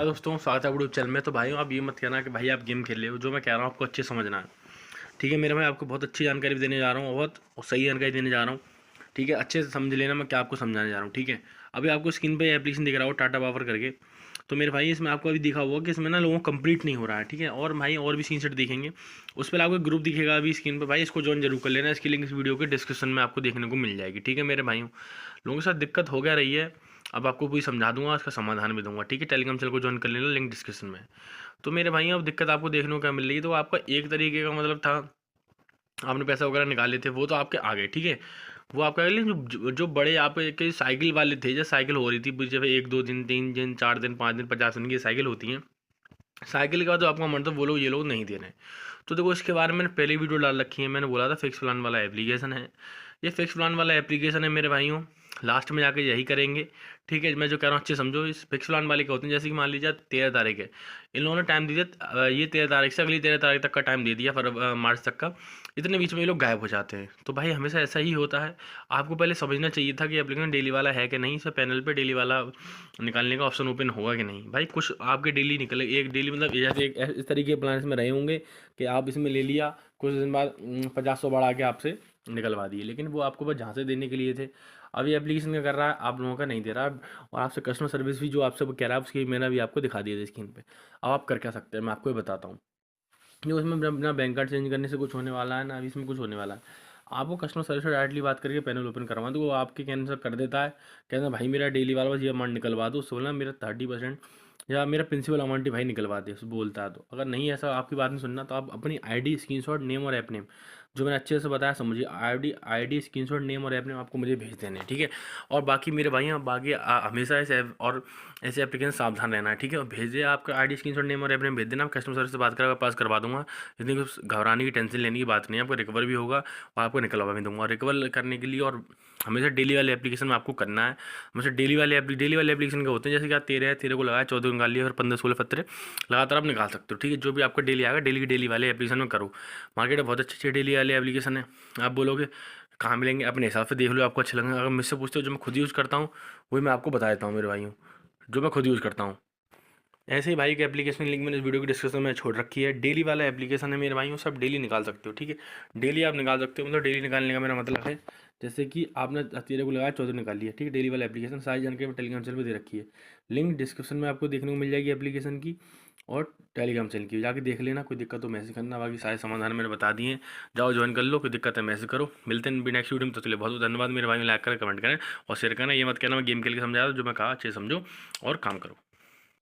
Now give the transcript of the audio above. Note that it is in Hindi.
नमस्कार दोस्तों, स्वागत है यूट्यूब चैनल में। तो भाइयों, आप ये मत कहना कि भाई आप गेम खेल रहे हो। जो मैं कह रहा हूँ आपको अच्छे समझना है, ठीक है मेरे भाई। आपको बहुत अच्छी जानकारी देने जा रहा हूँ, बहुत सही जानकारी देने जा रहा हूँ, ठीक है। अच्छे से समझ लेना मैं क्या आपको समझाने जा रहा हूँ, ठीक है। अभी आपको स्क्रीन पे एप्लीकेशन दिख रहा हो टाटा पावर करके। तो मेरे भाई इसमें आपको अभी दिखा हुआ कि इसमें ना लोगों को कंप्लीट नहीं हो रहा है, ठीक है। और भाई और भी स्क्रीनशॉट दिखेंगे, उस पर आपको ग्रुप दिखेगा अभी स्क्रीन पर। भाई इसको ज्वाइन जरूर कर लेना, इसकी लिंक इस वीडियो के डिस्क्रिप्शन में आपको देखने को मिल जाएगी, ठीक है मेरे भाइयों। लोगों के साथ दिक्कत हो गया रही है, अब आपको पूरी समझा दूंगा, उसका समाधान भी दूंगा, ठीक है। टेलीग्राम चैनल को ज्वाइन कर लेना, लिंक डिस्क्रिप्शन में है। तो मेरे भाई अब दिक्कत आपको देखने को क्या मिल रही है, तो आपका एक तरीके का मतलब था, आपने पैसा वगैरह निकाले थे वो तो आपके आ गए, ठीक है। वो आपका जो बड़े आपके साइकिल वाले थे, जैसे साइकिल हो रही थी जब 1 2 दिन 3 दिन 4 दिन 5 दिन 50 दिन की साइकिल होती है, साइकिल का तो आपका मतलब वो लोग ये लोग नहीं दे रहे हैं। तो देखो इसके बारे में मैंने पहले वीडियो डाल रखी है, मैंने बोला था फिक्स प्लान वाला एप्लीकेशन है। ये फिक्स प्लान वाला एप्लीकेशन है मेरे भाइयों, लास्ट में जाके यही करेंगे, ठीक है। मैं जो कह रहा हूँ अच्छे समझो। इस फिक्स प्लान वाले क्या होते हैं, जैसे कि मान लीजिए 13 तारीख है, इन लोगों ने टाइम दे दिया, ये 13 तारीख से अगली 13 तारीख तक का टाइम दे दिया, मार्च तक का। इतने बीच में ये लोग गायब हो जाते हैं। तो भाई हमेशा ऐसा ही होता है। आपको पहले समझना चाहिए था कि एप्लीकेशन डेली वाला है कि नहीं, इस पैनल पे डेली वाला निकालने का ऑप्शन ओपन होगा कि नहीं। भाई कुछ आपके डेली निकले, एक डेली मतलब जैसे एक इस तरीके के प्लान में रहे होंगे कि आप इसमें ले लिया, कुछ दिन बाद 50 100 बढ़ा के आपसे निकलवा दिए, लेकिन वो आपको बस झांसे देने के लिए थे। अब ये एप्लीकेशन क्या कर रहा है, आप लोगों का नहीं दे रहा। और आपसे कस्टमर सर्विस भी जो आपसे कह रहा है उसकी मैंने भी आपको दिखा दिया था स्क्रीन पे। अब आप कर क्या सकते हैं मैं आपको ये बताता हूँ। जो इसमें ना बैंक कार्ड चेंज करने से कुछ होने वाला है, ना अभी इसमें कुछ होने वाला है। आपको कस्टमर सर्विस से डायरेक्टली बात करके पैनल ओपन करवा दो, वो आपके कैंसिल कर देता है। कहना भाई मेरा डेली वाला बस ये अमाउंट निकलवा दो, उससे बोलना मेरा 30% या मेरा प्रिंसिपल अमाउंट ही भाई निकलवा दे, बोलता है। तो अगर नहीं ऐसा आपकी बात नहीं सुनना, तो आप अपनी आईडी स्क्रीनशॉट नेम और ऐप नेम, जो मैंने अच्छे से बताया समझिए, आईडी स्क्रीनशॉट नेम और ऐप नेम आपको मुझे भेज देने हैं, ठीक है। और बाकी मेरे भाई बाकी हमेशा ऐसे और ऐसे एप्लीकेशन सावधान रहना है, ठीक है। और भेजिए आपका आईडी स्क्रीनशॉट नेम और ऐप नेम भेज देना, मैं कस्टमर सर्विस से बात करके पास करवा दूंगा। इतनी कुछ घबराने की टेंशन लेने की बात नहीं है, आपको रिकवर भी होगा और आपको निकलवा भी दूंगा। रिकवर करने के लिए और हमेशा डेली वाले एप्लीकेशन में आपको करना है। हमेशा डेली वाले एप्लीकेशन के होते हैं, जैसे कि आप 13 है, 13 को लगाया, 14 को निकाल लिया, फिर 15 16 पत्रे लगातार आप निकाल सकते हो, ठीक है। जो भी आपका डेली आएगा डेली की डेली वाले एप्लीकेशन में करो। मार्केट में बहुत अच्छे अच्छे डेली वाले एप्लीकेशन है। आप बोलोगे कहाँ मिलेंगे, अपने हिसाब से देख लो, आपको अच्छे लगेंगे। अगर मुझसे पूछते हो, जो मैं खुद यूज़ करता हूँ वही मैं आपको बता देता हूँ मेरे भाइयों, जो मैं खुद यूज़ करता हूँ। ऐसे ही भाई के एप्लीकेशन लिंक मैंने इस वीडियो की डिस्क्रिप्शन में छोड़ रखी है। डेली वाला एप्लीकेशन है मेरे भाइयों, सब डेली निकाल सकते हो, ठीक है। डेली आप निकाल सकते हो, मतलब डेली निकालने का मेरा मतलब है जैसे कि आपने 13 को लगाया, 14 निकाल लिया, ठीक है। डेली वाला एप्लीकेशन सारी जानकारी टेलीग्राम चैनल पर दे रखी है, लिंक डिस्क्रिप्शन में आपको देखने को मिल जाएगी एप्लीकेशन की और टेलीग्राम चैनल की, जाके देख लेना। कोई दिक्कत हो मैसेज करना, बाकी सारे समाधान मैंने बता दिए हैं। जाओ ज्वाइन कर लो, कोई दिक्कत है मैसेज करो। मिलते हैं नेक्स्ट वीडियो में, तो चलिए बहुत बहुत धन्यवाद मेरे भाई। लाइक करें, कमेंट करें और शेयर करें। ये मत कहना मैं गेम खेल के समझा रहा हूँ, जो मैं कहा अच्छे समझो और काम करो।